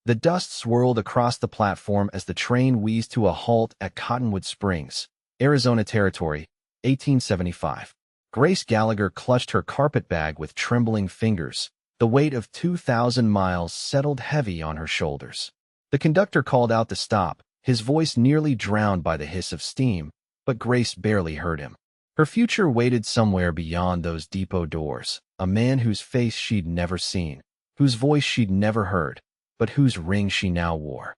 The dust swirled across the platform as the train wheezed to a halt at Cottonwood Springs, Arizona Territory, 1875. Grace Gallagher clutched her carpetbag with trembling fingers. The weight of 2,000 miles settled heavy on her shoulders. The conductor called out to stop, his voice nearly drowned by the hiss of steam, but Grace barely heard him. Her future waited somewhere beyond those depot doors, a man whose face she'd never seen, whose voice she'd never heard, but whose ring she now wore.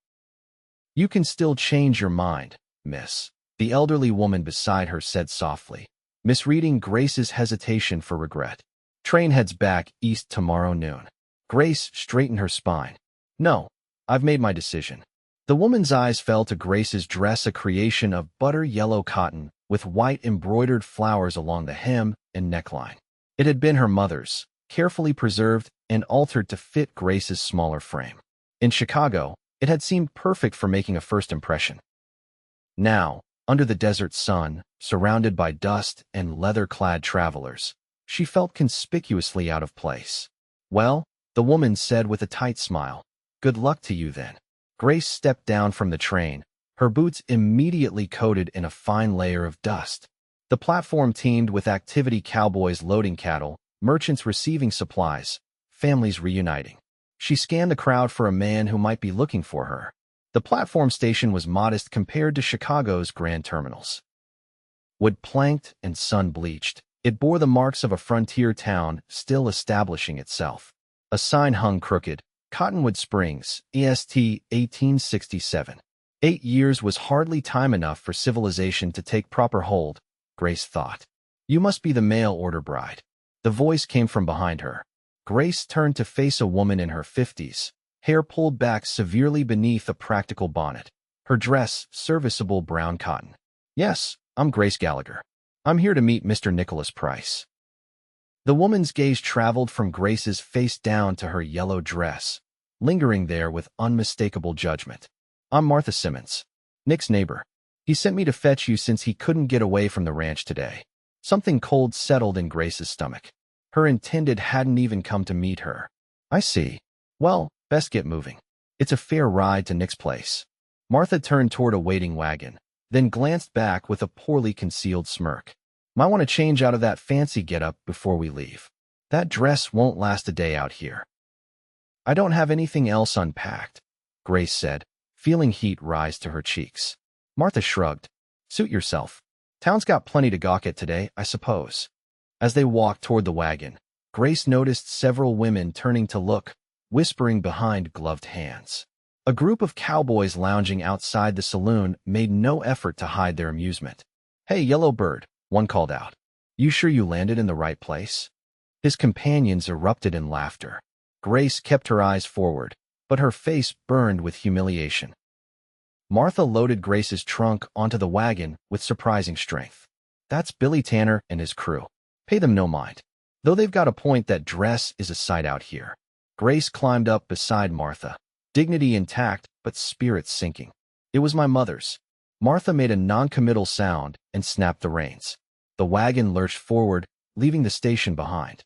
"You can still change your mind, miss," the elderly woman beside her said softly, misreading Grace's hesitation for regret. "Train heads back east tomorrow noon." Grace straightened her spine. "No, I've made my decision." The woman's eyes fell to Grace's dress, a creation of butter-yellow cotton with white embroidered flowers along the hem and neckline. It had been her mother's, carefully preserved and altered to fit Grace's smaller frame. In Chicago, it had seemed perfect for making a first impression. Now, under the desert sun, surrounded by dust and leather-clad travelers, she felt conspicuously out of place. "Well," the woman said with a tight smile, "good luck to you then." Grace stepped down from the train, her boots immediately coated in a fine layer of dust. The platform teemed with activity: cowboys loading cattle, merchants receiving supplies, families reuniting. She scanned the crowd for a man who might be looking for her. The platform station was modest compared to Chicago's grand terminals. Wood-planked and sun-bleached, it bore the marks of a frontier town still establishing itself. A sign hung crooked: Cottonwood Springs, EST 1867. 8 years was hardly time enough for civilization to take proper hold, Grace thought. "You must be the mail-order bride." The voice came from behind her. Grace turned to face a woman in her 50s, hair pulled back severely beneath a practical bonnet. Her dress, serviceable brown cotton. "Yes, I'm Grace Gallagher. I'm here to meet Mr. Nicholas Price." The woman's gaze traveled from Grace's face down to her yellow dress, lingering there with unmistakable judgment. "I'm Martha Simmons, Nick's neighbor. He sent me to fetch you since he couldn't get away from the ranch today." Something cold settled in Grace's stomach. Her intended hadn't even come to meet her. "I see. Well, best get moving. It's a fair ride to Nick's place." Martha turned toward a waiting wagon, then glanced back with a poorly concealed smirk. "Might want to change out of that fancy getup before we leave. That dress won't last a day out here." "I don't have anything else unpacked," Grace said, feeling heat rise to her cheeks. Martha shrugged. "Suit yourself. Town's got plenty to gawk at today, I suppose." As they walked toward the wagon, Grace noticed several women turning to look, whispering behind gloved hands. A group of cowboys lounging outside the saloon made no effort to hide their amusement. "Hey, Yellow Bird," one called out. "You sure you landed in the right place?" His companions erupted in laughter. Grace kept her eyes forward, but her face burned with humiliation. Martha loaded Grace's trunk onto the wagon with surprising strength. "That's Billy Tanner and his crew. Pay them no mind. Though they've got a point, that dress is a sight out here." Grace climbed up beside Martha, dignity intact but spirit sinking. "It was my mother's." Martha made a non-committal sound and snapped the reins. The wagon lurched forward, leaving the station behind.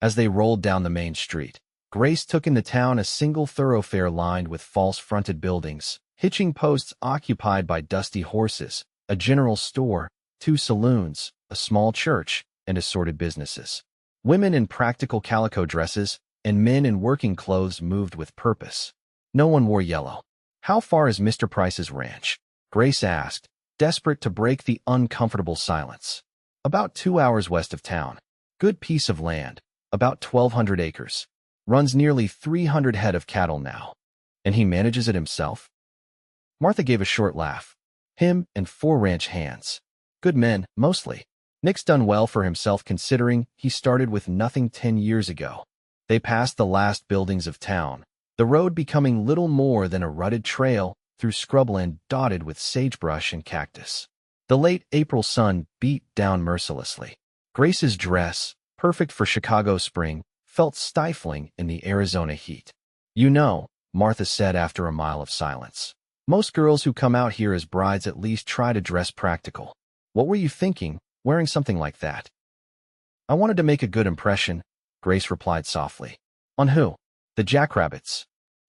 As they rolled down the main street, Grace took in the town, a single thoroughfare lined with false-fronted buildings, hitching posts occupied by dusty horses, a general store, 2 saloons, a small church, and assorted businesses. Women in practical calico dresses and men in working clothes moved with purpose. No one wore yellow. "How far is Mr. Price's ranch?" Grace asked, desperate to break the uncomfortable silence. "About 2 hours west of town. Good piece of land, about 1,200 acres. Runs nearly 300 head of cattle now." "And he manages it himself?" Martha gave a short laugh. "Him and 4 ranch hands. Good men, mostly. Nick's done well for himself considering he started with nothing 10 years ago." They passed the last buildings of town, the road becoming little more than a rutted trail through scrubland dotted with sagebrush and cactus. The late April sun beat down mercilessly. Grace's dress, perfect for Chicago spring, felt stifling in the Arizona heat. "You know," Martha said after a mile of silence, "most girls who come out here as brides at least try to dress practical. What were you thinking, wearing something like that?" "I wanted to make a good impression," Grace replied softly. "On who?" "The Jackrabbits."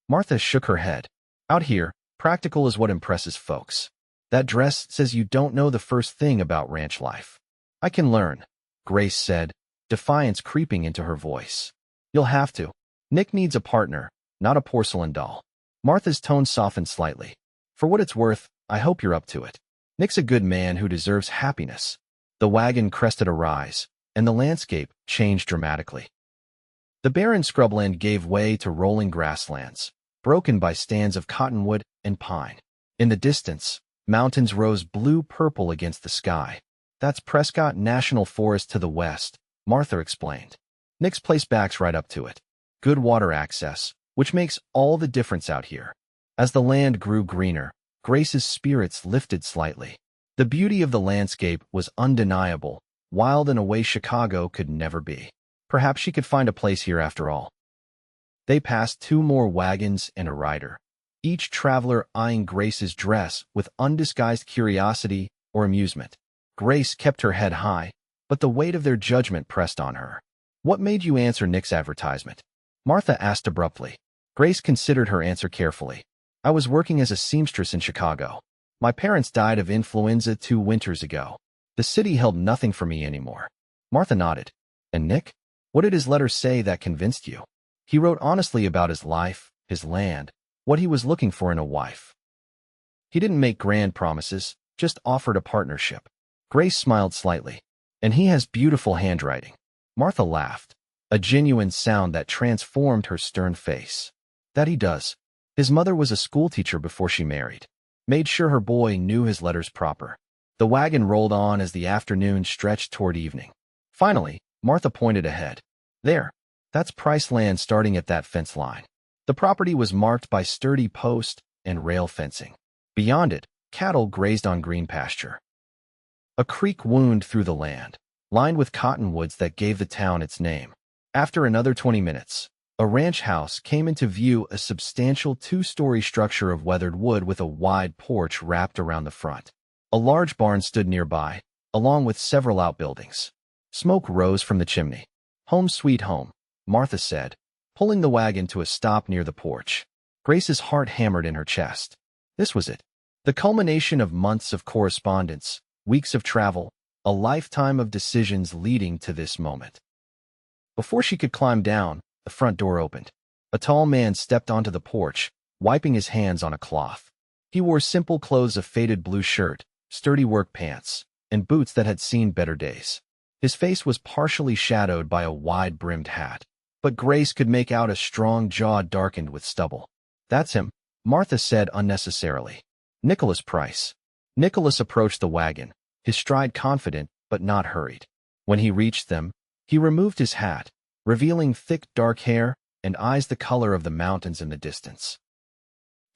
Martha shook her head. Out here, practical is what impresses folks. That dress says you don't know the first thing about ranch life. I can learn, Grace said, defiance creeping into her voice. You'll have to. Nick needs a partner, not a porcelain doll. Martha's tone softened slightly. For what it's worth, I hope you're up to it. Nick's a good man who deserves happiness. The wagon crested a rise, and the landscape changed dramatically. The barren scrubland gave way to rolling grasslands, broken by stands of cottonwood and pine. In the distance, mountains rose blue-purple against the sky. That's Prescott National Forest to the west, Martha explained. Nick's place backs right up to it. Good water access, which makes all the difference out here. As the land grew greener, Grace's spirits lifted slightly. The beauty of the landscape was undeniable, wild in a way Chicago could never be. Perhaps she could find a place here after all. They passed 2 more wagons and a rider, each traveler eyeing Grace's dress with undisguised curiosity or amusement. Grace kept her head high, but the weight of their judgment pressed on her. What made you answer Nick's advertisement? Martha asked abruptly. Grace considered her answer carefully. I was working as a seamstress in Chicago. My parents died of influenza 2 winters ago. The city held nothing for me anymore. Martha nodded. And Nick? What did his letter say that convinced you? He wrote honestly about his life, his land, what he was looking for in a wife. He didn't make grand promises, just offered a partnership. Grace smiled slightly. And he has beautiful handwriting. Martha laughed, a genuine sound that transformed her stern face. That he does. His mother was a schoolteacher before she married. Made sure her boy knew his letters proper. The wagon rolled on as the afternoon stretched toward evening. Finally, Martha pointed ahead. There. That's Price land starting at that fence line. The property was marked by sturdy post and rail fencing. Beyond it, cattle grazed on green pasture. A creek wound through the land, lined with cottonwoods that gave the town its name. After another 20 minutes, a ranch house came into view, a substantial 2-story structure of weathered wood with a wide porch wrapped around the front. A large barn stood nearby, along with several outbuildings. Smoke rose from the chimney. Home sweet home, Martha said, pulling the wagon to a stop near the porch. Grace's heart hammered in her chest. This was it. The culmination of months of correspondence, weeks of travel, a lifetime of decisions leading to this moment. Before she could climb down, the front door opened. A tall man stepped onto the porch, wiping his hands on a cloth. He wore simple clothes, a faded blue shirt, sturdy work pants, and boots that had seen better days. His face was partially shadowed by a wide-brimmed hat, but Grace could make out a strong jaw darkened with stubble. That's him, Martha said unnecessarily. Nicholas Price. Nicholas approached the wagon, his stride confident but not hurried. When he reached them, he removed his hat, revealing thick dark hair and eyes the color of the mountains in the distance.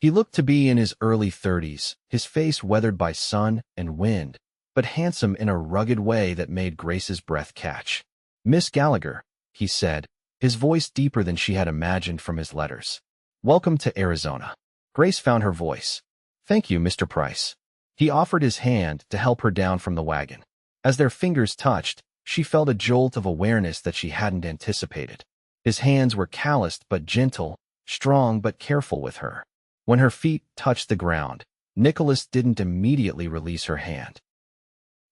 He looked to be in his early 30s, his face weathered by sun and wind, but handsome in a rugged way that made Grace's breath catch. Miss Gallagher, he said, his voice deeper than she had imagined from his letters. Welcome to Arizona. Grace found her voice. Thank you, Mr. Price. He offered his hand to help her down from the wagon. As their fingers touched, she felt a jolt of awareness that she hadn't anticipated. His hands were calloused but gentle, strong but careful with her. When her feet touched the ground, Nicholas didn't immediately release her hand.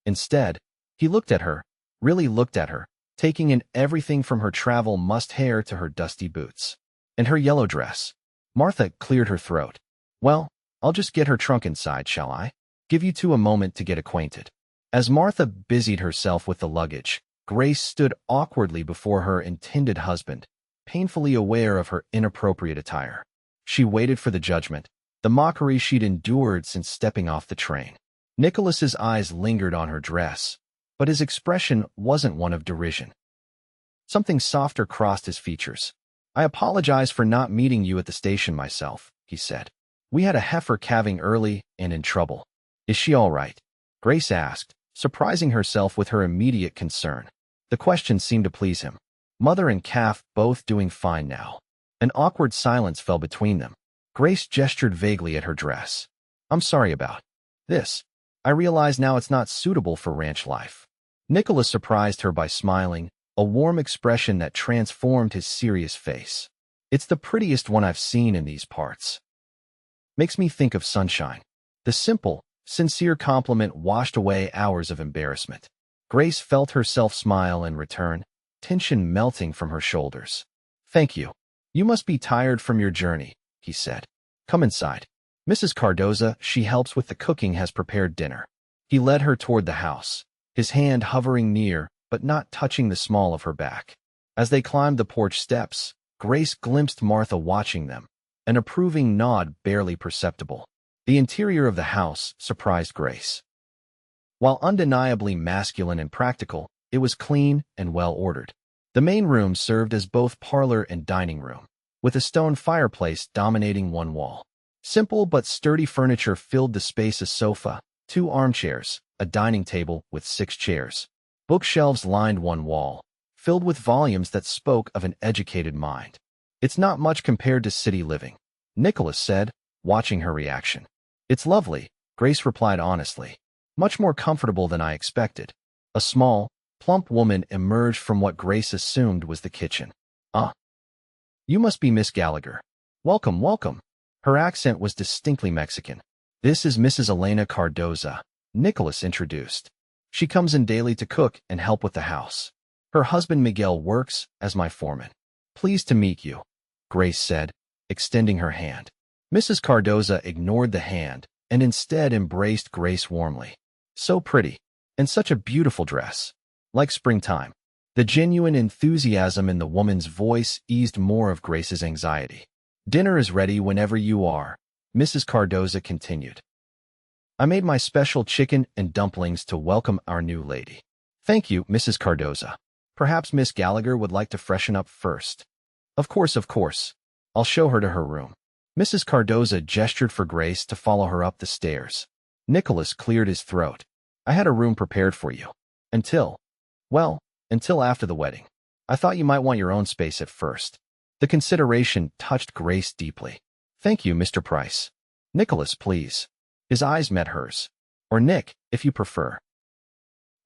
Instead, he looked at her, really looked at her, taking in everything from her travel mussed hair to her dusty boots. And her yellow dress. Martha cleared her throat. Well, I'll just get her trunk inside, shall I? Give you 2 a moment to get acquainted. As Martha busied herself with the luggage, Grace stood awkwardly before her intended husband, painfully aware of her inappropriate attire. She waited for the judgment, the mockery she'd endured since stepping off the train. Nicholas's eyes lingered on her dress, but his expression wasn't one of derision. Something softer crossed his features. I apologize for not meeting you at the station myself, he said. We had a heifer calving early and in trouble. Is she all right? Grace asked, surprising herself with her immediate concern. The question seemed to please him. Mother and calf both doing fine now. An awkward silence fell between them. Grace gestured vaguely at her dress. I'm sorry about this. I realize now it's not suitable for ranch life. Nicholas surprised her by smiling, a warm expression that transformed his serious face. It's the prettiest one I've seen in these parts. Makes me think of sunshine. The simple, sincere compliment washed away hours of embarrassment. Grace felt herself smile in return, tension melting from her shoulders. Thank you. You must be tired from your journey, he said. Come inside. Mrs. Cardoza, she helps with the cooking, has prepared dinner. He led her toward the house, his hand hovering near but not touching the small of her back. As they climbed the porch steps, Grace glimpsed Martha watching them, an approving nod barely perceptible. The interior of the house surprised Grace. While undeniably masculine and practical, it was clean and well-ordered. The main room served as both parlor and dining room, with a stone fireplace dominating one wall. Simple but sturdy furniture filled the space: a sofa, 2 armchairs, a dining table with 6 chairs. Bookshelves lined one wall, filled with volumes that spoke of an educated mind. It's not much compared to city living, Nicholas said, watching her reaction. It's lovely, Grace replied honestly. Much more comfortable than I expected. A small, plump woman emerged from what Grace assumed was the kitchen. You must be Miss Gallagher. Welcome, welcome. Her accent was distinctly Mexican. This is Mrs. Elena Cardoza, Nicholas introduced. She comes in daily to cook and help with the house. Her husband Miguel works as my foreman. Pleased to meet you, Grace said, extending her hand. Mrs. Cardoza ignored the hand and instead embraced Grace warmly. So pretty, and such a beautiful dress. Like springtime. The genuine enthusiasm in the woman's voice eased more of Grace's anxiety. Dinner is ready whenever you are, Mrs. Cardoza continued. I made my special chicken and dumplings to welcome our new lady. Thank you, Mrs. Cardoza. Perhaps Miss Gallagher would like to freshen up first. Of course, of course. I'll show her to her room. Mrs. Cardoza gestured for Grace to follow her up the stairs. Nicholas cleared his throat. I had a room prepared for you. Until after the wedding. I thought you might want your own space at first. The consideration touched Grace deeply. Thank you, Mr. Price. Nicholas, please. His eyes met hers. Or Nick, if you prefer.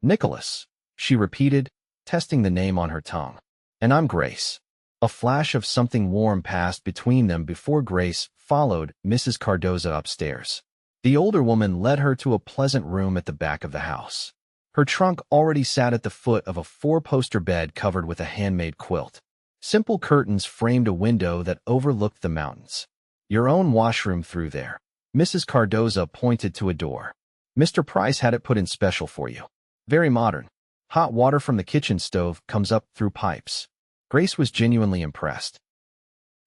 Nicholas, she repeated, testing the name on her tongue. And I'm Grace. A flash of something warm passed between them before Grace followed Mrs. Cardoza upstairs. The older woman led her to a pleasant room at the back of the house. Her trunk already sat at the foot of a 4-poster bed covered with a handmade quilt. Simple curtains framed a window that overlooked the mountains. Your own washroom through there. Mrs. Cardoza pointed to a door. Mr. Price had it put in special for you. Very modern. Hot water from the kitchen stove comes up through pipes. Grace was genuinely impressed.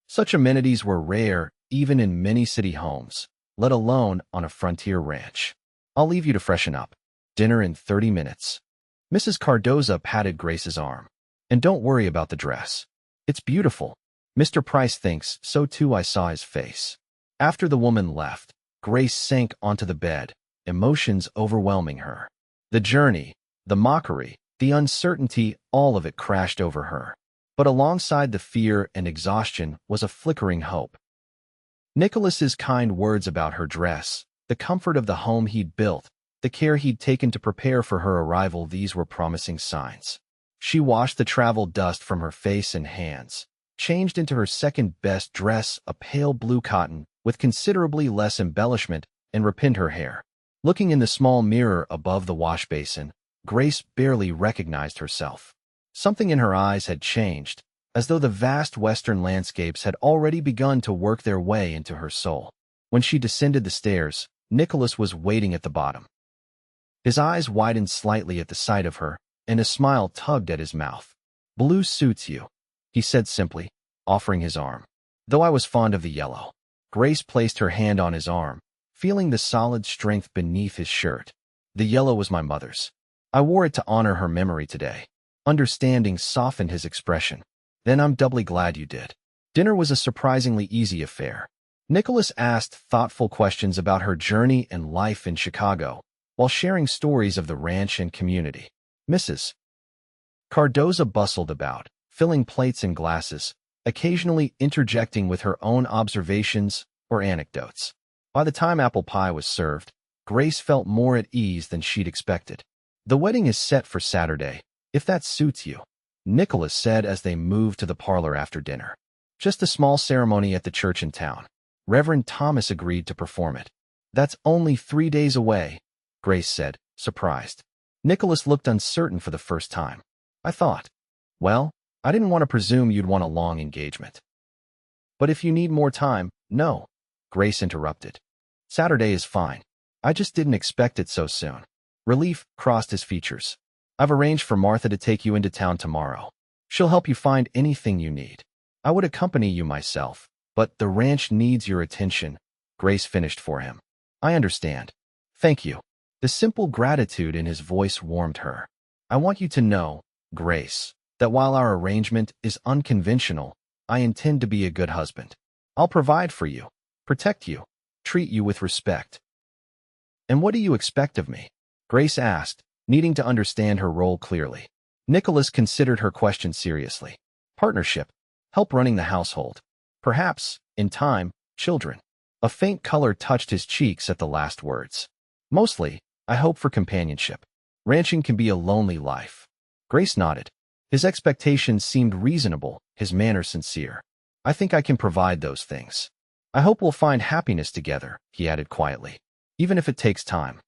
Such amenities were rare even in many city homes, let alone on a frontier ranch. I'll leave you to freshen up. Dinner in 30 minutes. Mrs. Cardoza patted Grace's arm. And don't worry about the dress. It's beautiful. Mr. Price thinks so too. I saw his face. After the woman left, Grace sank onto the bed, emotions overwhelming her. The journey, the mockery, the uncertainty, all of it crashed over her. But alongside the fear and exhaustion was a flickering hope. Nicholas's kind words about her dress, the comfort of the home he'd built, the care he'd taken to prepare for her arrival, these were promising signs. She washed the travel dust from her face and hands, changed into her second-best dress, a pale blue cotton, with considerably less embellishment, and repinned her hair. Looking in the small mirror above the wash basin, Grace barely recognized herself. Something in her eyes had changed, as though the vast western landscapes had already begun to work their way into her soul. When she descended the stairs, Nicholas was waiting at the bottom. His eyes widened slightly at the sight of her, and a smile tugged at his mouth. Blue suits you, he said simply, offering his arm. Though I was fond of the yellow. Grace placed her hand on his arm, feeling the solid strength beneath his shirt. The yellow was my mother's. I wore it to honor her memory today. Understanding softened his expression. Then I'm doubly glad you did. Dinner was a surprisingly easy affair. Nicholas asked thoughtful questions about her journey and life in Chicago, while sharing stories of the ranch and community. Mrs. Cardoza bustled about, filling plates and glasses, occasionally interjecting with her own observations or anecdotes. By the time apple pie was served, Grace felt more at ease than she'd expected. The wedding is set for Saturday, if that suits you, Nicholas said as they moved to the parlor after dinner. Just a small ceremony at the church in town. Reverend Thomas agreed to perform it. That's only 3 days away, Grace said, surprised. Nicholas looked uncertain for the first time. I thought. Well, I didn't want to presume you'd want a long engagement. But if you need more time, no, Grace interrupted. Saturday is fine. I just didn't expect it so soon. Relief crossed his features. I've arranged for Martha to take you into town tomorrow. She'll help you find anything you need. I would accompany you myself, but the ranch needs your attention, Grace finished for him. I understand. Thank you. The simple gratitude in his voice warmed her. I want you to know, Grace, that while our arrangement is unconventional, I intend to be a good husband. I'll provide for you, protect you, treat you with respect. And what do you expect of me? Grace asked, needing to understand her role clearly. Nicholas considered her question seriously. Partnership. Help running the household. Perhaps, in time, children. A faint color touched his cheeks at the last words. Mostly, I hope for companionship. Ranching can be a lonely life. Grace nodded. His expectations seemed reasonable, his manner sincere. I think I can provide those things. I hope we'll find happiness together, he added quietly, even if it takes time.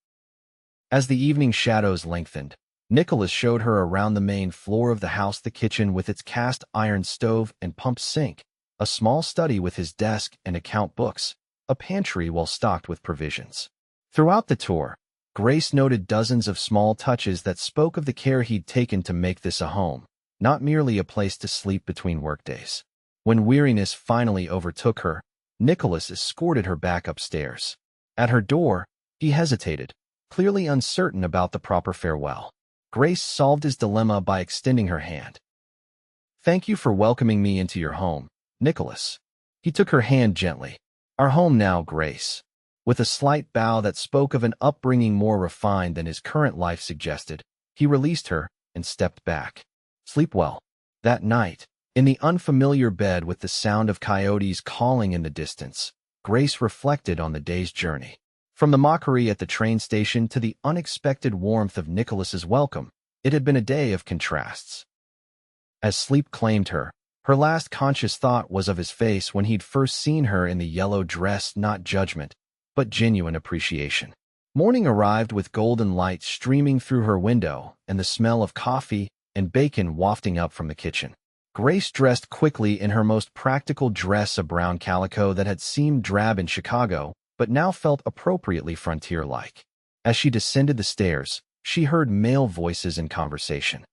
As the evening shadows lengthened, Nicholas showed her around the main floor of the house, the kitchen with its cast iron stove and pump sink, a small study with his desk and account books, a pantry well stocked with provisions. Throughout the tour, Grace noted dozens of small touches that spoke of the care he'd taken to make this a home, not merely a place to sleep between workdays. When weariness finally overtook her, Nicholas escorted her back upstairs. At her door, he hesitated, clearly uncertain about the proper farewell. Grace solved his dilemma by extending her hand. Thank you for welcoming me into your home, Nicholas. He took her hand gently. Our home now, Grace. With a slight bow that spoke of an upbringing more refined than his current life suggested, he released her and stepped back. Sleep well. That night, in the unfamiliar bed with the sound of coyotes calling in the distance, Grace reflected on the day's journey. From the mockery at the train station to the unexpected warmth of Nicholas's welcome, it had been a day of contrasts. As sleep claimed her, her last conscious thought was of his face when he'd first seen her in the yellow dress, not judgment, but genuine appreciation. Morning arrived with golden light streaming through her window and the smell of coffee and bacon wafting up from the kitchen. Grace dressed quickly in her most practical dress, a brown calico that had seemed drab in Chicago, but now felt appropriately frontier-like. As she descended the stairs, she heard male voices in conversation.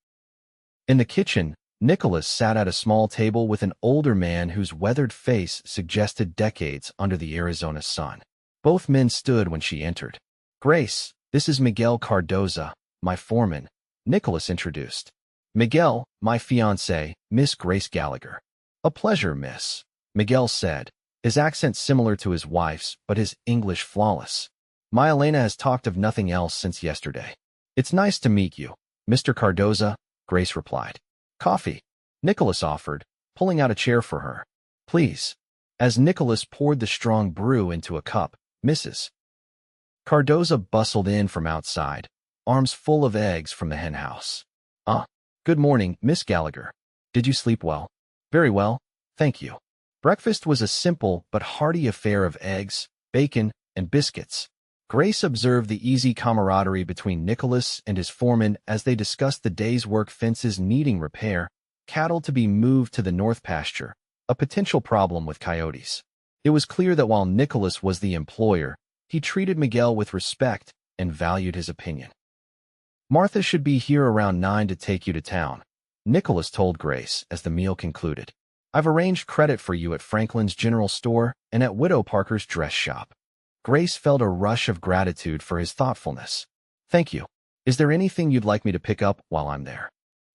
In the kitchen, Nicholas sat at a small table with an older man whose weathered face suggested decades under the Arizona sun. Both men stood when she entered. Grace, this is Miguel Cardoza, my foreman, Nicholas introduced. Miguel, my fiancé, Miss Grace Gallagher. A pleasure, miss, Miguel said, his accent similar to his wife's, but his English flawless. My Elena has talked of nothing else since yesterday. It's nice to meet you, Mr. Cardoza, Grace replied. Coffee, Nicholas offered, pulling out a chair for her. Please. As Nicholas poured the strong brew into a cup, Mrs. Cardoza bustled in from outside, arms full of eggs from the henhouse. Good morning, Miss Gallagher. Did you sleep well? Very well, thank you. Breakfast was a simple but hearty affair of eggs, bacon, and biscuits. Grace observed the easy camaraderie between Nicholas and his foreman as they discussed the day's work, fences needing repair, cattle to be moved to the north pasture, a potential problem with coyotes. It was clear that while Nicholas was the employer, he treated Miguel with respect and valued his opinion. Martha should be here around 9 to take you to town, Nicholas told Grace as the meal concluded. I've arranged credit for you at Franklin's General Store and at Widow Parker's dress shop. Grace felt a rush of gratitude for his thoughtfulness. Thank you. Is there anything you'd like me to pick up while I'm there?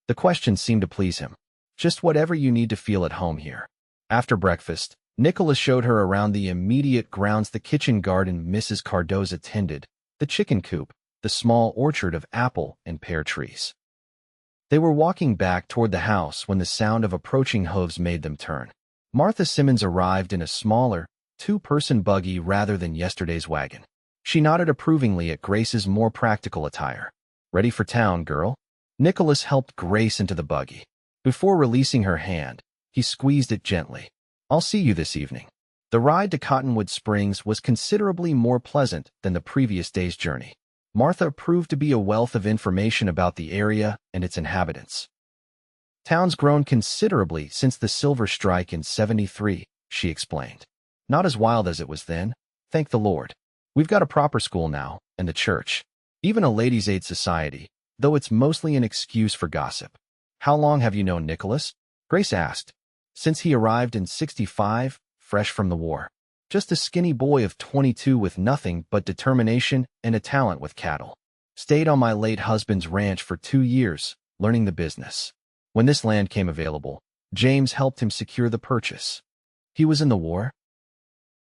The question seemed to please him. Just whatever you need to feel at home here. After breakfast, Nicholas showed her around the immediate grounds, the kitchen garden Mrs. Cardoza tended, the chicken coop, the small orchard of apple and pear trees. They were walking back toward the house when the sound of approaching hooves made them turn. Martha Simmons arrived in a smaller, two-person buggy rather than yesterday's wagon. She nodded approvingly at Grace's more practical attire. Ready for town, girl? Nicholas helped Grace into the buggy. Before releasing her hand, he squeezed it gently. I'll see you this evening. The ride to Cottonwood Springs was considerably more pleasant than the previous day's journey. Martha proved to be a wealth of information about the area and its inhabitants. Town's grown considerably since the Silver Strike in '73, she explained. Not as wild as it was then, thank the Lord. We've got a proper school now, and the church. Even a ladies' aid society, though it's mostly an excuse for gossip. How long have you known Nicholas? Grace asked. Since he arrived in '65, fresh from the war. Just a skinny boy of 22 with nothing but determination and a talent with cattle. Stayed on my late husband's ranch for 2 years, learning the business. When this land came available, James helped him secure the purchase. He was in the war?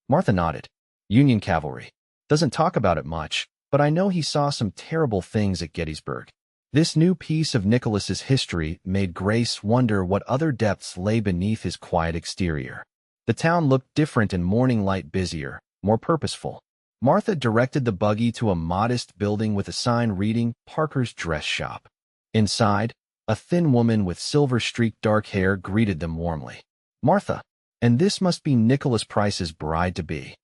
Martha nodded. Union cavalry. Doesn't talk about it much, but I know he saw some terrible things at Gettysburg. This new piece of Nicholas's history made Grace wonder what other depths lay beneath his quiet exterior. The town looked different in morning light, busier, more purposeful. Martha directed the buggy to a modest building with a sign reading Parker's Dress Shop. Inside, a thin woman with silver-streaked dark hair greeted them warmly. Martha, and this must be Nicholas Price's bride-to-be.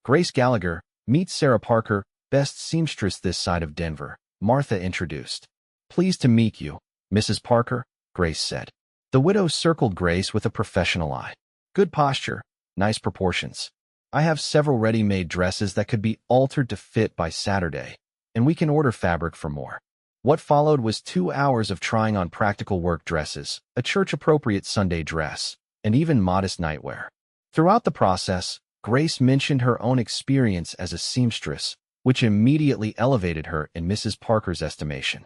Grace Gallagher, meet Sarah Parker, best seamstress this side of Denver, Martha introduced. Pleased to meet you, Mrs. Parker, Grace said. The widow circled Grace with a professional eye. Good posture, nice proportions. I have several ready-made dresses that could be altered to fit by Saturday, and we can order fabric for more. What followed was 2 hours of trying on practical work dresses, a church-appropriate Sunday dress, and even modest nightwear. Throughout the process, Grace mentioned her own experience as a seamstress, which immediately elevated her in Mrs. Parker's estimation.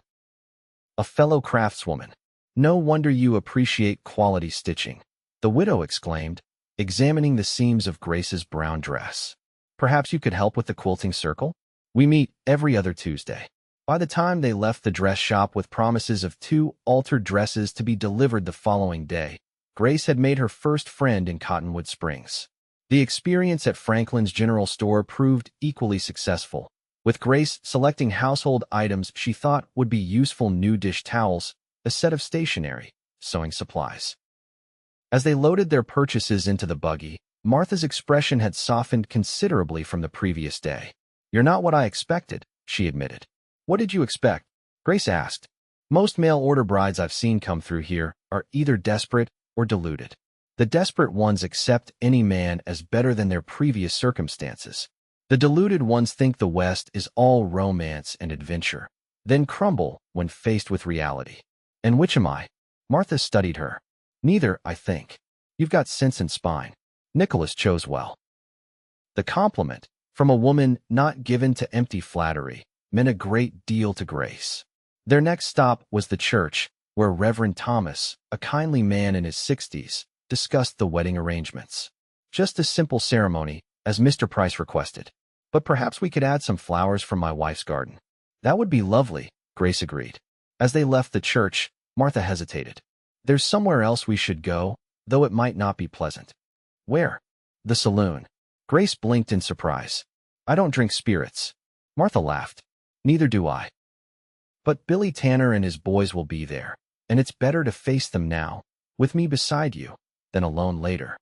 A fellow craftswoman. No wonder you appreciate quality stitching, the widow exclaimed, examining the seams of Grace's brown dress. Perhaps you could help with the quilting circle? We meet every other Tuesday. By the time they left the dress shop with promises of 2 altered dresses to be delivered the following day, Grace had made her first friend in Cottonwood Springs. The experience at Franklin's General Store proved equally successful, with Grace selecting household items she thought would be useful: new dish towels, a set of stationery, sewing supplies. As they loaded their purchases into the buggy, Martha's expression had softened considerably from the previous day. You're not what I expected, she admitted. What did you expect? Grace asked. Most mail-order brides I've seen come through here are either desperate or deluded. The desperate ones accept any man as better than their previous circumstances. The deluded ones think the West is all romance and adventure, then crumble when faced with reality. And which am I? Martha studied her. Neither, I think. You've got sense and spine. Nicholas chose well. The compliment, from a woman not given to empty flattery, meant a great deal to Grace. Their next stop was the church, where Reverend Thomas, a kindly man in his 60s, discussed the wedding arrangements. Just a simple ceremony, as Mr. Price requested. But perhaps we could add some flowers from my wife's garden. That would be lovely, Grace agreed. As they left the church, Martha hesitated. There's somewhere else we should go, though it might not be pleasant. Where? The saloon. Grace blinked in surprise. I don't drink spirits. Martha laughed. Neither do I. But Billy Tanner and his boys will be there, and it's better to face them now, with me beside you, than alone later.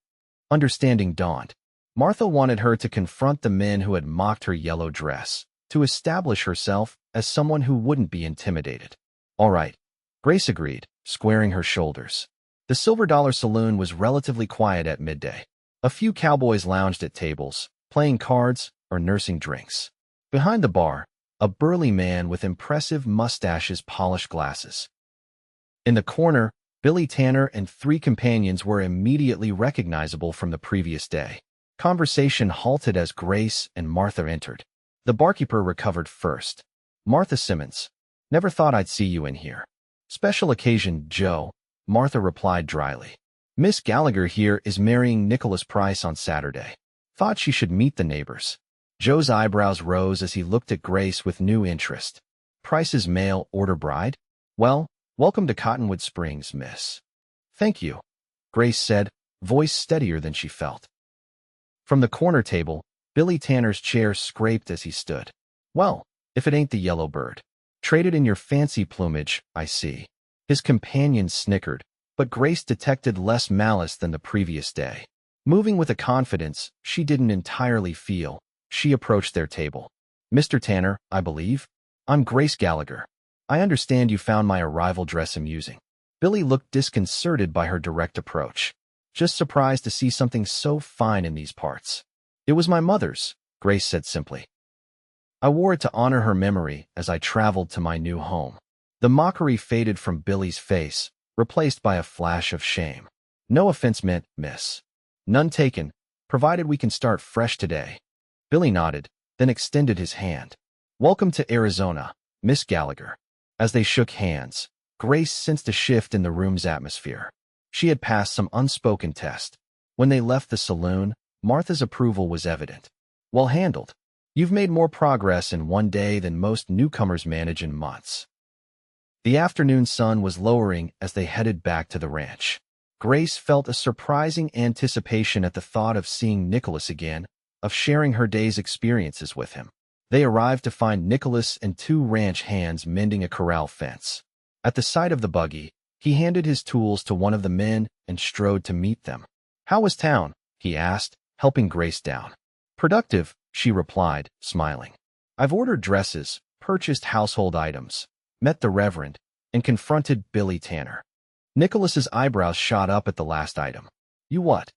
Understanding dawned. Martha wanted her to confront the men who had mocked her yellow dress, to establish herself as someone who wouldn't be intimidated. All right, Grace agreed, squaring her shoulders. The Silver Dollar Saloon was relatively quiet at midday. A few cowboys lounged at tables, playing cards or nursing drinks. Behind the bar, a burly man with impressive mustaches polished glasses. In the corner, Billy Tanner and 3 companions were immediately recognizable from the previous day. Conversation halted as Grace and Martha entered. The barkeeper recovered first. Martha Simmons. Never thought I'd see you in here. Special occasion, Joe, Martha replied dryly. Miss Gallagher here is marrying Nicholas Price on Saturday. Thought she should meet the neighbors. Joe's eyebrows rose as he looked at Grace with new interest. Price's mail-order bride? Well, welcome to Cottonwood Springs, miss. Thank you, Grace said, voice steadier than she felt. From the corner table, Billy Tanner's chair scraped as he stood. Well, if it ain't the yellow bird. Traded in your fancy plumage, I see. His companion snickered, but Grace detected less malice than the previous day. Moving with a confidence she didn't entirely feel, she approached their table. "Mr. Tanner, I believe? I'm Grace Gallagher. I understand you found my arrival dress amusing." Billy looked disconcerted by her direct approach, just surprised to see something so fine in these parts. "It was my mother's," Grace said simply. "I wore it to honor her memory as I traveled to my new home." The mockery faded from Billy's face, replaced by a flash of shame. "No offense meant, miss. None taken, provided we can start fresh today." Billy nodded, then extended his hand. "Welcome to Arizona, Miss Gallagher." As they shook hands, Grace sensed a shift in the room's atmosphere. She had passed some unspoken test. When they left the saloon, Martha's approval was evident. "Well handled. You've made more progress in one day than most newcomers manage in months." The afternoon sun was lowering as they headed back to the ranch. Grace felt a surprising anticipation at the thought of seeing Nicholas again, of sharing her day's experiences with him. They arrived to find Nicholas and two ranch hands mending a corral fence. At the sight of the buggy, he handed his tools to one of the men and strode to meet them. "How was town?" he asked, helping Grace down. "Productive," she replied, smiling. "I've ordered dresses, purchased household items, met the Reverend, and confronted Billy Tanner." Nicholas's eyebrows shot up at the last item. "You what?"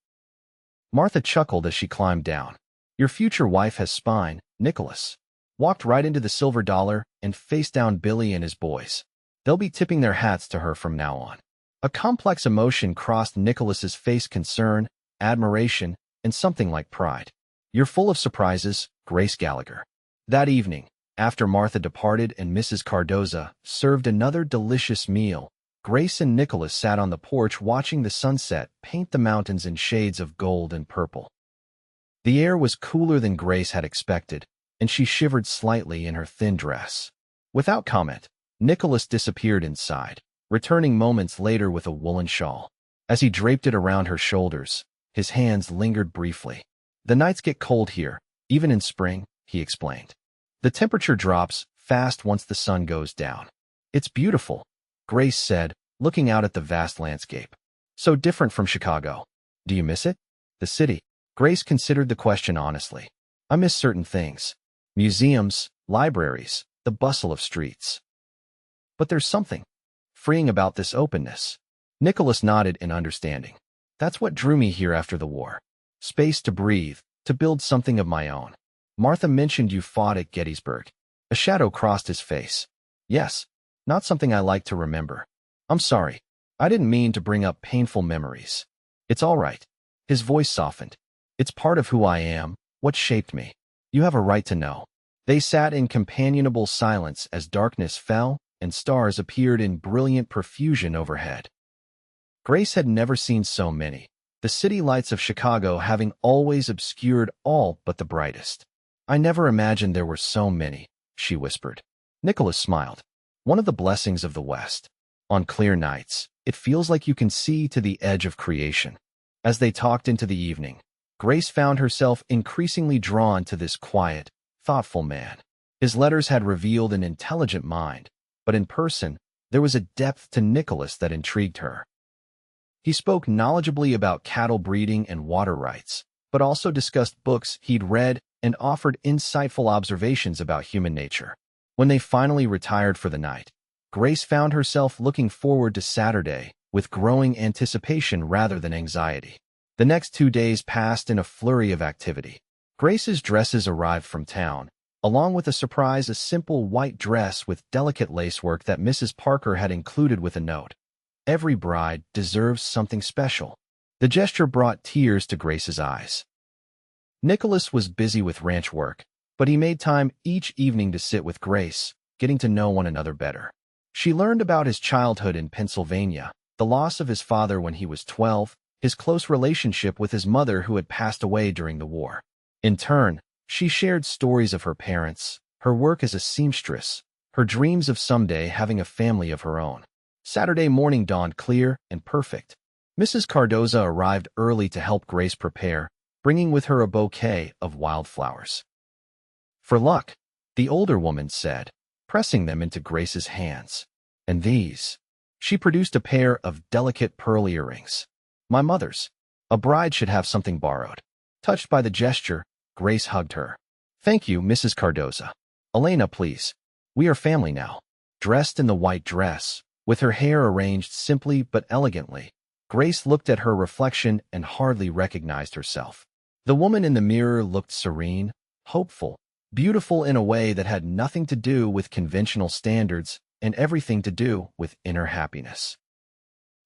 Martha chuckled as she climbed down. "Your future wife has spine," Nicholas walked right into the silver dollar and faced down Billy and his boys. "They'll be tipping their hats to her from now on." A complex emotion crossed Nicholas's face: concern, admiration, and something like pride. "You're full of surprises, Grace Gallagher." That evening, after Martha departed and Mrs. Cardoza served another delicious meal, Grace and Nicholas sat on the porch watching the sunset paint the mountains in shades of gold and purple. The air was cooler than Grace had expected, and she shivered slightly in her thin dress. Without comment, Nicholas disappeared inside, returning moments later with a woolen shawl. As he draped it around her shoulders, his hands lingered briefly. "The nights get cold here, even in spring," he explained. "The temperature drops fast once the sun goes down." "It's beautiful," Grace said, looking out at the vast landscape. "So different from Chicago. Do you miss it?" "The city?" Grace considered the question honestly. "I miss certain things. Museums, libraries, the bustle of streets. But there's something freeing about this openness." Nicholas nodded in understanding. "That's what drew me here after the war. Space to breathe, to build something of my own." "Martha mentioned you fought at Gettysburg." A shadow crossed his face. "Yes, not something I like to remember. I'm sorry. I didn't mean to bring up painful memories." "It's all right." His voice softened. "It's part of who I am, what shaped me. You have a right to know." They sat in companionable silence as darkness fell and stars appeared in brilliant profusion overhead. Grace had never seen so many, the city lights of Chicago having always obscured all but the brightest. "I never imagined there were so many," she whispered. Nicholas smiled. "One of the blessings of the West. On clear nights, it feels like you can see to the edge of creation." As they talked into the evening, Grace found herself increasingly drawn to this quiet, thoughtful man. His letters had revealed an intelligent mind, but in person, there was a depth to Nicholas that intrigued her. He spoke knowledgeably about cattle breeding and water rights, but also discussed books he'd read and offered insightful observations about human nature. When they finally retired for the night, Grace found herself looking forward to Saturday with growing anticipation rather than anxiety. The next 2 days passed in a flurry of activity. Grace's dresses arrived from town, along with a surprise, a simple white dress with delicate lacework that Mrs. Parker had included with a note. "Every bride deserves something special." The gesture brought tears to Grace's eyes. Nicholas was busy with ranch work, but he made time each evening to sit with Grace, getting to know one another better. She learned about his childhood in Pennsylvania, the loss of his father when he was 12, his close relationship with his mother who had passed away during the war. In turn, she shared stories of her parents, her work as a seamstress, her dreams of someday having a family of her own. Saturday morning dawned clear and perfect. Mrs. Cardoza arrived early to help Grace prepare, bringing with her a bouquet of wildflowers. "For luck," the older woman said, pressing them into Grace's hands. "And these?" She produced a pair of delicate pearl earrings. "My mother's." A bride should have something borrowed. Touched by the gesture, Grace hugged her. Thank you, Mrs. Cardoza. Elena, please. We are family now. Dressed in the white dress, with her hair arranged simply but elegantly, Grace looked at her reflection and hardly recognized herself. The woman in the mirror looked serene, hopeful, beautiful in a way that had nothing to do with conventional standards and everything to do with inner happiness.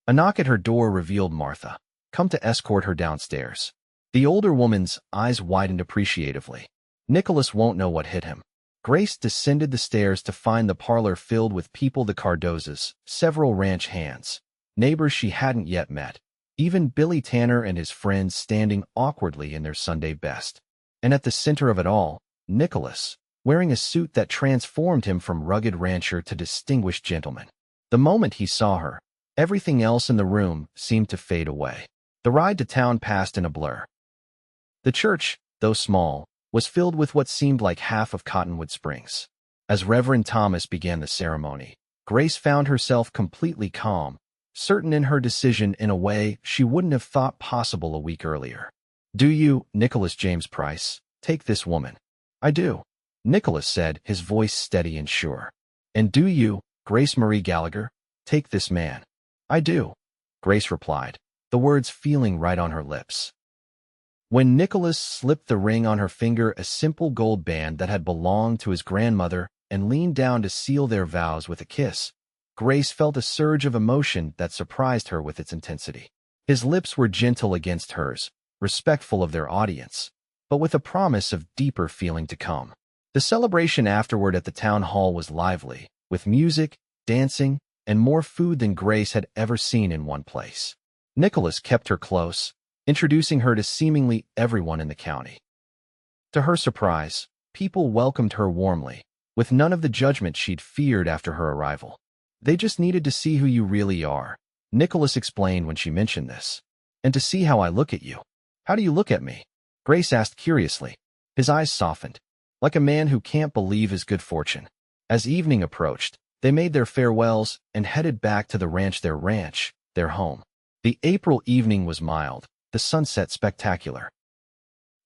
A knock at her door revealed Martha, come to escort her downstairs. The older woman's eyes widened appreciatively. Nicholas won't know what hit him. Grace descended the stairs to find the parlor filled with people, the Cardozas, several ranch hands, neighbors she hadn't yet met, even Billy Tanner and his friends standing awkwardly in their Sunday best. And at the center of it all, Nicholas, wearing a suit that transformed him from rugged rancher to distinguished gentleman. The moment he saw her, everything else in the room seemed to fade away. The ride to town passed in a blur. The church, though small, was filled with what seemed like half of Cottonwood Springs. As Reverend Thomas began the ceremony, Grace found herself completely calm, certain in her decision in a way she wouldn't have thought possible a week earlier. Do you, Nicholas James Price, take this woman? I do, Nicholas said, his voice steady and sure. And do you, Grace Marie Gallagher, take this man? I do, Grace replied, the words feeling right on her lips. When Nicholas slipped the ring on her finger, a simple gold band that had belonged to his grandmother, and leaned down to seal their vows with a kiss, Grace felt a surge of emotion that surprised her with its intensity. His lips were gentle against hers, respectful of their audience, but with a promise of deeper feeling to come. The celebration afterward at the town hall was lively, with music, dancing, and more food than Grace had ever seen in one place. Nicholas kept her close, introducing her to seemingly everyone in the county. To her surprise, people welcomed her warmly, with none of the judgment she'd feared after her arrival. They just needed to see who you really are, Nicholas explained when she mentioned this. And to see how I look at you. How do you look at me? Grace asked curiously. His eyes softened, like a man who can't believe his good fortune. As evening approached, they made their farewells and headed back to the ranch, their home. The April evening was mild, the sunset spectacular.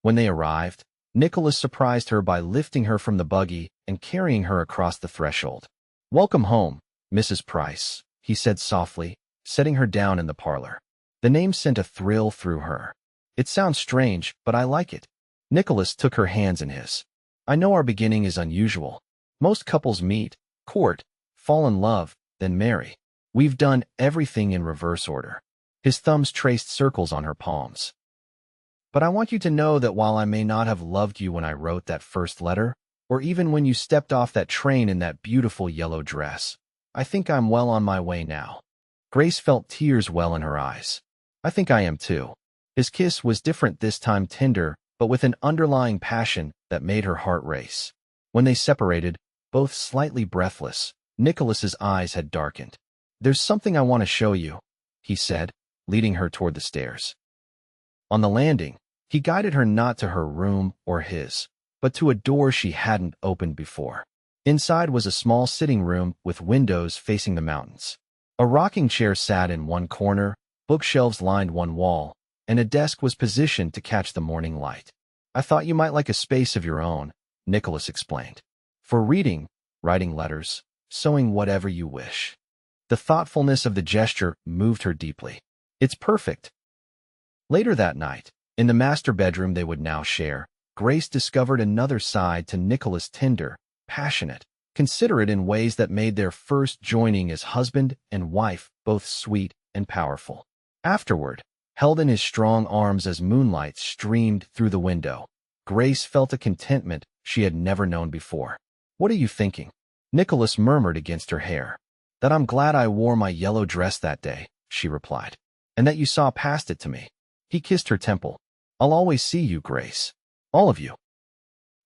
When they arrived, Nicholas surprised her by lifting her from the buggy and carrying her across the threshold. Welcome home, Mrs. Price, he said softly, setting her down in the parlor. The name sent a thrill through her. It sounds strange, but I like it. Nicholas took her hands in his. I know our beginning is unusual. Most couples meet, court, fall in love, then marry. We've done everything in reverse order. His thumbs traced circles on her palms. But I want you to know that while I may not have loved you when I wrote that first letter, or even when you stepped off that train in that beautiful yellow dress, I think I'm well on my way now. Grace felt tears well in her eyes. I think I am too. His kiss was different this time, tender, but with an underlying passion that made her heart race. When they separated, both slightly breathless, Nicholas's eyes had darkened. There's something I want to show you, he said, leading her toward the stairs. On the landing, he guided her not to her room or his, but to a door she hadn't opened before. Inside was a small sitting room with windows facing the mountains. A rocking chair sat in one corner, bookshelves lined one wall, and a desk was positioned to catch the morning light. I thought you might like a space of your own, Nicholas explained. For reading, writing letters, sewing, whatever you wish. The thoughtfulness of the gesture moved her deeply. It's perfect. Later that night, in the master bedroom they would now share, Grace discovered another side to Nicholas, tender, passionate, considerate in ways that made their first joining as husband and wife both sweet and powerful. Afterward, held in his strong arms as moonlight streamed through the window, Grace felt a contentment she had never known before. What are you thinking? Nicholas murmured against her hair. That I'm glad I wore my yellow dress that day, she replied. And that you saw past it to me. He kissed her temple. I'll always see you, Grace. All of you.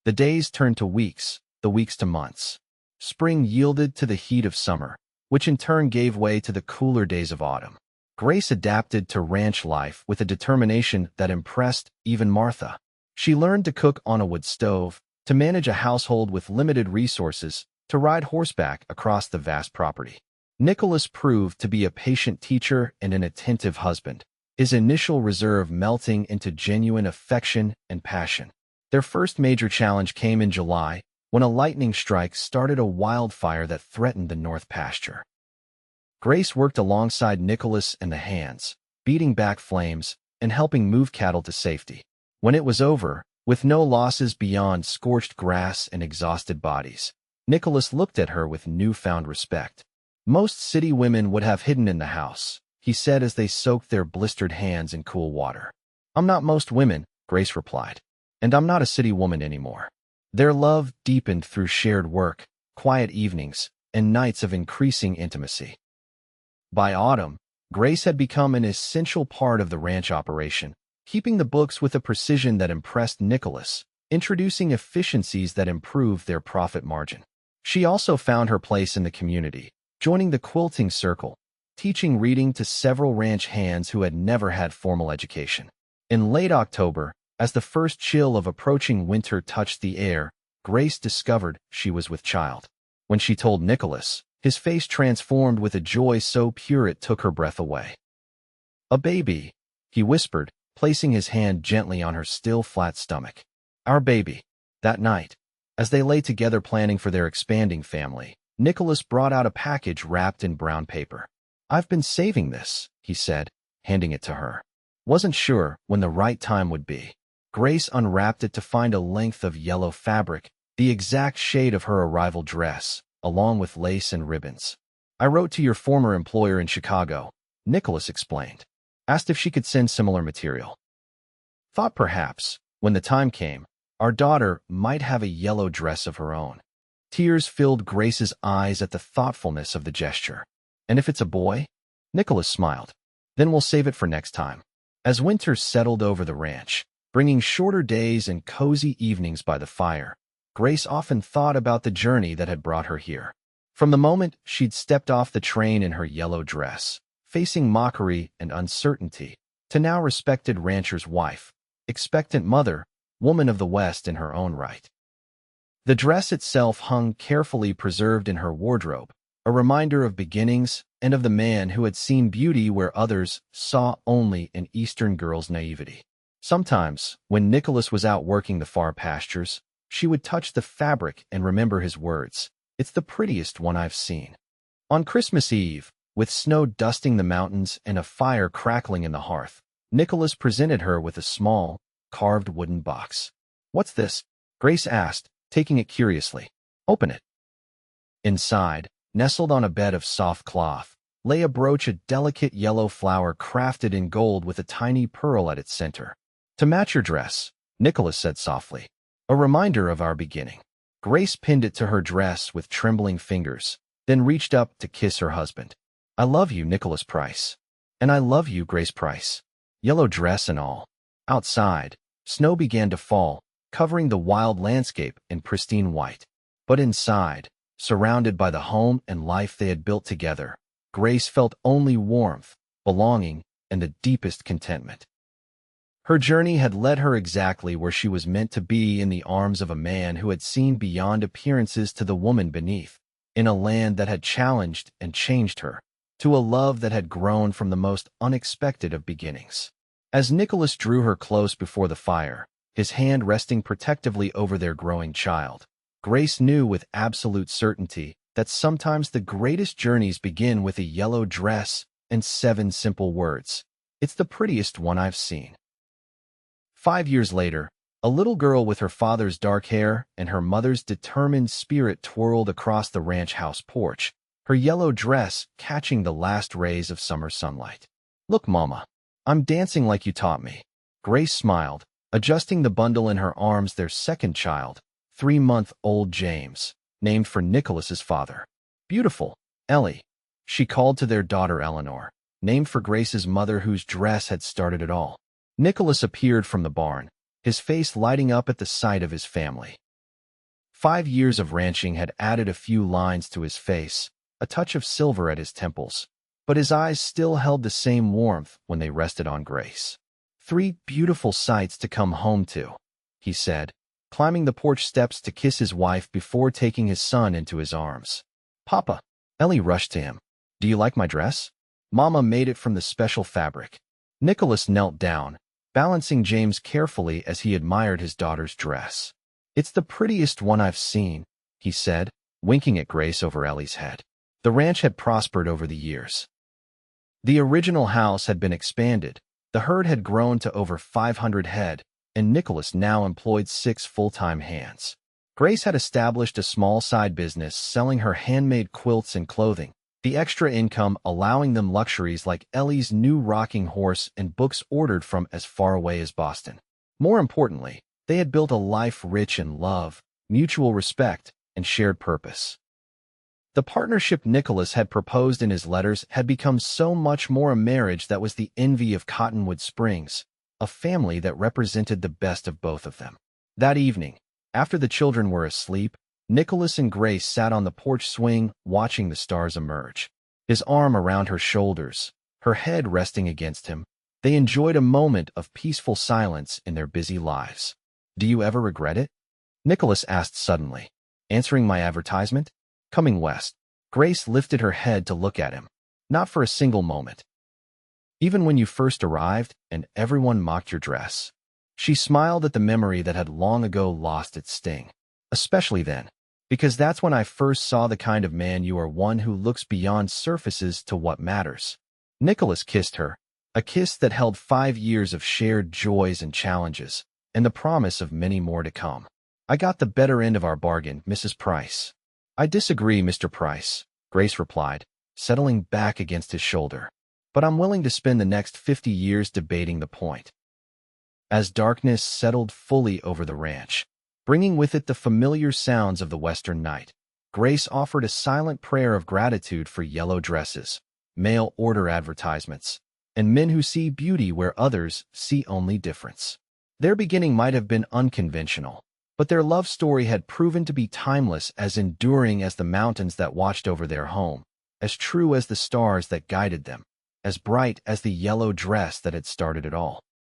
The days turned to weeks, the weeks to months. Spring yielded to the heat of summer, which in turn gave way to the cooler days of autumn. Grace adapted to ranch life with a determination that impressed even Martha. She learned to cook on a wood stove, to manage a household with limited resources, to ride horseback across the vast property. Nicholas proved to be a patient teacher and an attentive husband, his initial reserve melting into genuine affection and passion. Their first major challenge came in July, when a lightning strike started a wildfire that threatened the north pasture. Grace worked alongside Nicholas and the hands, beating back flames and helping move cattle to safety. When it was over, with no losses beyond scorched grass and exhausted bodies, Nicholas looked at her with newfound respect. Most city women would have hidden in the house, he said as they soaked their blistered hands in cool water. I'm not most women, Grace replied, and I'm not a city woman anymore. Their love deepened through shared work, quiet evenings, and nights of increasing intimacy. By autumn, Grace had become an essential part of the ranch operation, keeping the books with a precision that impressed Nicholas, introducing efficiencies that improved their profit margin. She also found her place in the community, joining the quilting circle, teaching reading to several ranch hands who had never had formal education. In late October, as the first chill of approaching winter touched the air, Grace discovered she was with child. When she told Nicholas, his face transformed with a joy so pure it took her breath away. "A baby," he whispered, placing his hand gently on her still flat stomach. "Our baby." That night, as they lay together planning for their expanding family, Nicholas brought out a package wrapped in brown paper. "I've been saving this," he said, handing it to her. Wasn't sure when the right time would be. Grace unwrapped it to find a length of yellow fabric, the exact shade of her arrival dress, along with lace and ribbons. "I wrote to your former employer in Chicago," Nicholas explained. "Asked if she could send similar material. Thought perhaps, when the time came, our daughter might have a yellow dress of her own." Tears filled Grace's eyes at the thoughtfulness of the gesture. "And if it's a boy?" Nicholas smiled. "Then we'll save it for next time." As winter settled over the ranch, bringing shorter days and cozy evenings by the fire, Grace often thought about the journey that had brought her here. From the moment she'd stepped off the train in her yellow dress, facing mockery and uncertainty, to now respected rancher's wife, expectant mother, woman of the West in her own right. The dress itself hung carefully preserved in her wardrobe, a reminder of beginnings and of the man who had seen beauty where others saw only an Eastern girl's naivety. Sometimes, when Nicholas was out working the far pastures, she would touch the fabric and remember his words. "It's the prettiest one I've seen." On Christmas Eve, with snow dusting the mountains and a fire crackling in the hearth, Nicholas presented her with a small, carved wooden box. "What's this?" Grace asked, taking it curiously. "Open it." Inside, nestled on a bed of soft cloth, lay a brooch, a delicate yellow flower crafted in gold with a tiny pearl at its center. "To match your dress," Nicholas said softly. "A reminder of our beginning." Grace pinned it to her dress with trembling fingers, then reached up to kiss her husband. "I love you, Nicholas Price." "And I love you, Grace Price." Yellow dress and all. Outside, snow began to fall, covering the wild landscape in pristine white. But inside, surrounded by the home and life they had built together, Grace felt only warmth, belonging, and the deepest contentment. Her journey had led her exactly where she was meant to be, in the arms of a man who had seen beyond appearances to the woman beneath, in a land that had challenged and changed her, to a love that had grown from the most unexpected of beginnings. As Nicholas drew her close before the fire, his hand resting protectively over their growing child, Grace knew with absolute certainty that sometimes the greatest journeys begin with a yellow dress and 7 simple words. "It's the prettiest one I've seen." 5 years later, a little girl with her father's dark hair and her mother's determined spirit twirled across the ranch house porch, her yellow dress catching the last rays of summer sunlight. "Look, Mama, I'm dancing like you taught me." Grace smiled, adjusting the bundle in her arms, their second child, 3-month-old James, named for Nicholas's father. "Beautiful, Ellie," she called to their daughter Eleanor, named for Grace's mother whose dress had started it all. Nicholas appeared from the barn, his face lighting up at the sight of his family. 5 years of ranching had added a few lines to his face, a touch of silver at his temples, but his eyes still held the same warmth when they rested on Grace. "3 beautiful sights to come home to," he said, climbing the porch steps to kiss his wife before taking his son into his arms. "Papa," Ellie rushed to him. "Do you like my dress? Mama made it from the special fabric." Nicholas knelt down, balancing James carefully as he admired his daughter's dress. "It's the prettiest one I've seen," he said, winking at Grace over Ellie's head. The ranch had prospered over the years. The original house had been expanded, the herd had grown to over 500 head, and Nicholas now employed 6 full-time hands. Grace had established a small side business selling her handmade quilts and clothing, the extra income allowing them luxuries like Ellie's new rocking horse and books ordered from as far away as Boston. More importantly, they had built a life rich in love, mutual respect, and shared purpose. The partnership Nicholas had proposed in his letters had become so much more a marriage that was the envy of Cottonwood Springs, a family that represented the best of both of them. That evening, after the children were asleep, Nicholas and Grace sat on the porch swing watching the stars emerge. His arm around her shoulders, her head resting against him, they enjoyed a moment of peaceful silence in their busy lives. "Do you ever regret it?" Nicholas asked suddenly. "Answering my advertisement? Coming west." Grace lifted her head to look at him. "Not for a single moment." "Even when you first arrived and everyone mocked your dress?" She smiled at the memory that had long ago lost its sting. "Especially then, because that's when I first saw the kind of man you are, one who looks beyond surfaces to what matters." Nicholas kissed her, a kiss that held 5 years of shared joys and challenges, and the promise of many more to come. "I got the better end of our bargain, Mrs. Price." "I disagree, Mr. Price," Grace replied, settling back against his shoulder. "But I'm willing to spend the next 50 years debating the point." As darkness settled fully over the ranch, bringing with it the familiar sounds of the western night, Grace offered a silent prayer of gratitude for yellow dresses, mail-order advertisements, and men who see beauty where others see only difference. Their beginning might have been unconventional, but their love story had proven to be timeless, as enduring as the mountains that watched over their home, as true as the stars that guided them, as bright as the yellow dress that had started it all.